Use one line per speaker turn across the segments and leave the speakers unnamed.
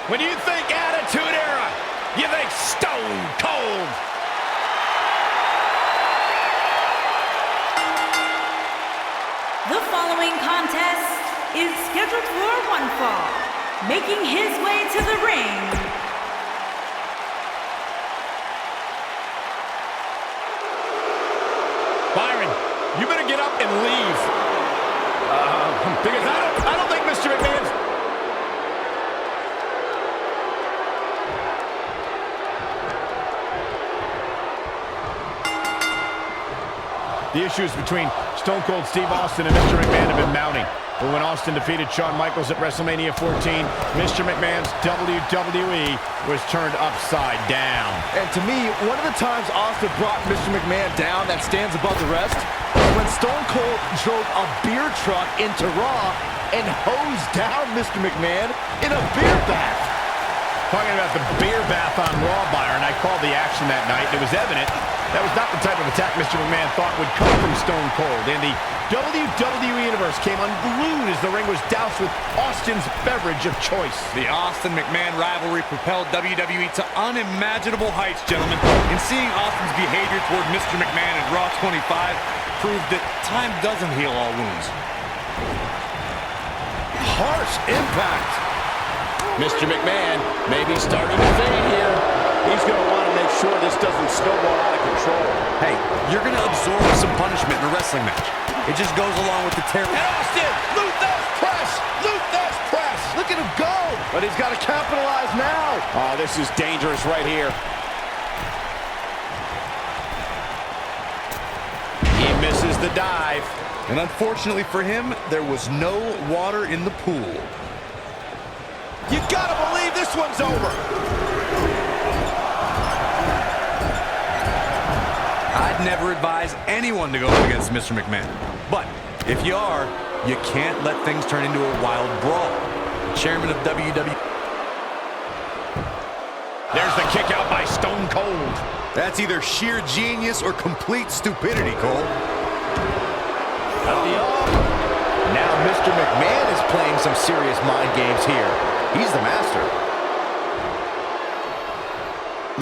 When you think Attitude Era, you think Stone Cold.
The following contest is scheduled for one fall. Making his way to the ring,
Byron, you better get up and leave. Because I don't think Mr. McMahon's... The issues between Stone Cold Steve Austin and Mr. McMahon have been mounting. But when Austin defeated Shawn Michaels at WrestleMania 14, Mr. McMahon's WWE was turned upside down.
And to me, one of the times Austin brought Mr. McMahon down that stands above the rest when Stone Cold drove a beer truck into Raw and hosed down Mr. McMahon in a beer bath.
Talking about the beer bath on Raw, Byron, I called the action that night, and it was evident that was not the type of attack Mr. McMahon thought would come from Stone Cold. And the WWE Universe came unglued as the ring was doused with Austin's beverage of choice.
The Austin-McMahon rivalry propelled WWE to unimaginable heights, gentlemen. And seeing Austin's behavior toward Mr. McMahon at Raw 25 proved that time doesn't heal all wounds.
Harsh impact.
Mr. McMahon may be starting to fade here. He's going to want to make sure this doesn't snowball out of control.
Hey, you're going to absorb some punishment in a wrestling match. It just goes along with the terror.
And Austin, Luther's press! Luther's press!
Look at him go! But he's got to capitalize now.
Oh, this is dangerous right here. He misses the dive.
And unfortunately for him, there was no water in the pool.
You gotta believe this one's over.
I'd never advise anyone to go up against Mr. McMahon. But if you are, you can't let things turn into a wild brawl. Chairman of WWE.
There's the kick out by Stone Cold.
That's either sheer genius or complete stupidity, Cole.
Now Mr. McMahon is playing some serious mind games here. He's the master.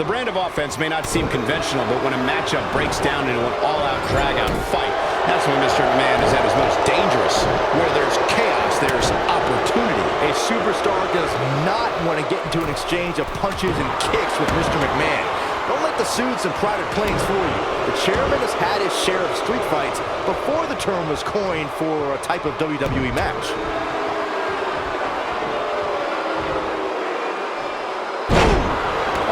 The brand of offense may not seem conventional, but when a matchup breaks down into an all-out, drag-out fight, that's when Mr. McMahon is at his most dangerous. Where there's chaos, there's opportunity.
A superstar does not want to get into an exchange of punches and kicks with Mr. McMahon. Don't let the suits and private planes fool you. The chairman has had his share of street fights before the term was coined for a type of WWE match.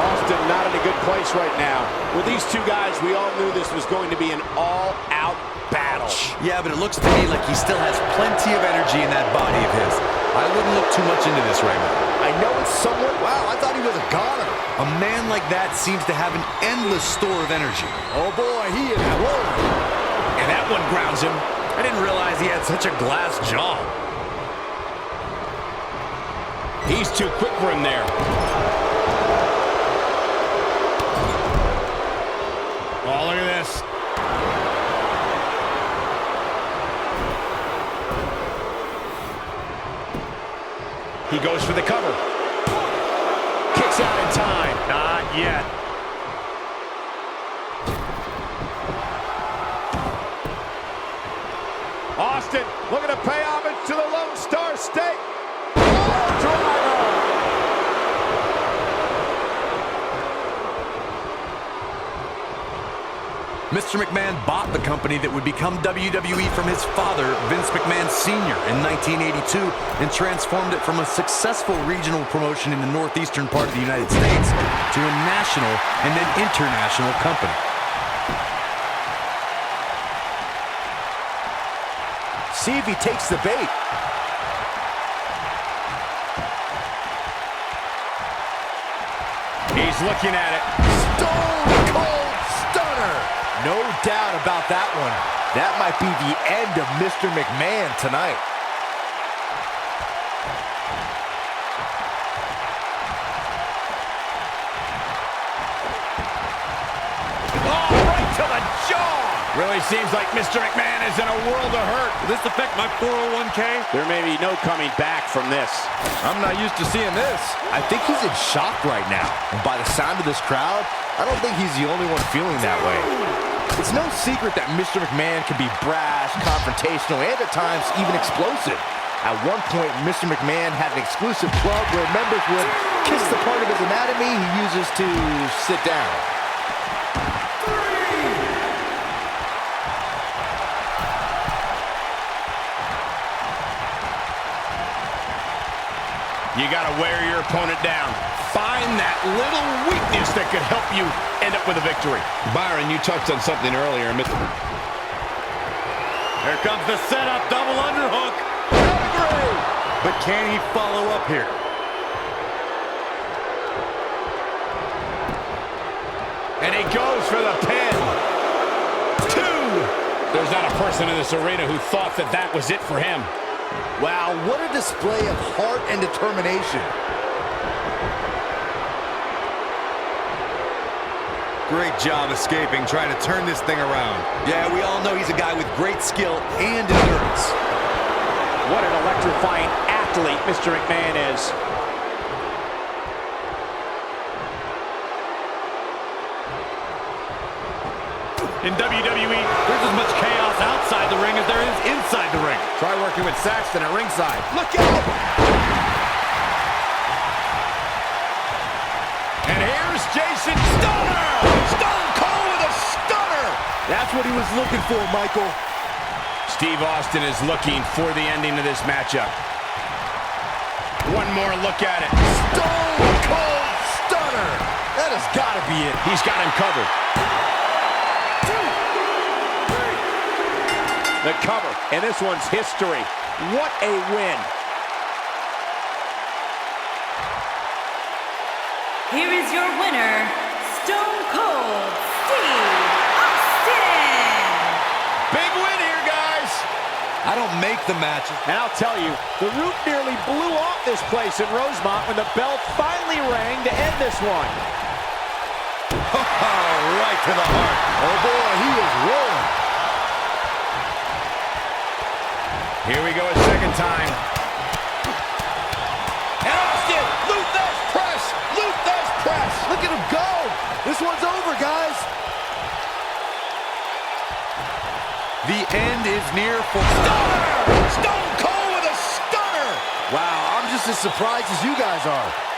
Austin not in a good place right now. With these two guys, we all knew this was going to be an all-out battle.
Yeah, but it looks to me like he still has plenty of energy in that body of his. I wouldn't look too much into this right now.
I know it's somewhat... Wow, I thought he was a goner.
A man like that seems to have an endless store of energy.
Oh boy, he is rolling.
And that one grounds him.
I didn't realize he had such a glass jaw.
He's too quick for him there. Oh, look at this. He goes for the cover. Kicks out in time. Not yet. Austin looking to pay homage to the Lone Star State. Oh, driver!
Mr. McMahon bought the company that would become WWE from his father, Vince McMahon Sr. in 1982 and transformed it from a successful regional promotion in the northeastern part of the United States to a national and then international company.
See if he takes the bait.
He's looking at it.
Stone Cold Stunner. No doubt about that one. That might be the end of Mr. McMahon tonight.
Oh, right to the jaw. Really seems like Mr. McMahon is in a world of hurt.
Will this affect my 401k?
There may be no coming back from this.
I'm not used to seeing this.
I think he's in shock right now. And by the sound of this crowd, I don't think he's the only one feeling that way. It's no secret that Mr. McMahon can be brash, confrontational, and at times even explosive. At one point, Mr. McMahon had an exclusive club where members would kiss the part of his anatomy he uses to sit down.
You got to wear your opponent down. Find that little weakness that could help you end up with a victory. Byron, you touched on something earlier.
Here comes the setup, double underhook. But can he follow up here?
And he goes for the pin. 2. There's not a person in this arena who thought that that was it for him.
Wow, what a display of heart and determination.
Great job escaping, trying to turn this thing around. Yeah, we all know he's a guy with great skill and endurance.
What an electrifying athlete Mr. McMahon is.
In WWE,
There's as much chaos outside the ring as there is inside the ring.
try working with Saxton at ringside. Look out! And here's Jason Stunner! Stone Cold with a stunner!
That's what he was looking for, Michael.
Steve Austin is looking for the ending of this matchup. One more look at it.
Stone Cold Stunner. That has got to be it.
He's got him covered.
The cover, and this one's history. What a win.
Here is your winner, Stone Cold Steve Austin.
Big win here, guys.
I don't make the matches.
And I'll tell you, the roof nearly blew off this place in Rosemont when the bell finally rang to end this one.
Right to the heart.
Oh boy, he is rolling.
Here we go a second time.
And Austin, Luther's press, Luther's press. Look at him go. This one's over, guys.
The end is near for
Stunner! Stone Cold with a stunner!
Wow, I'm just as surprised as you guys are.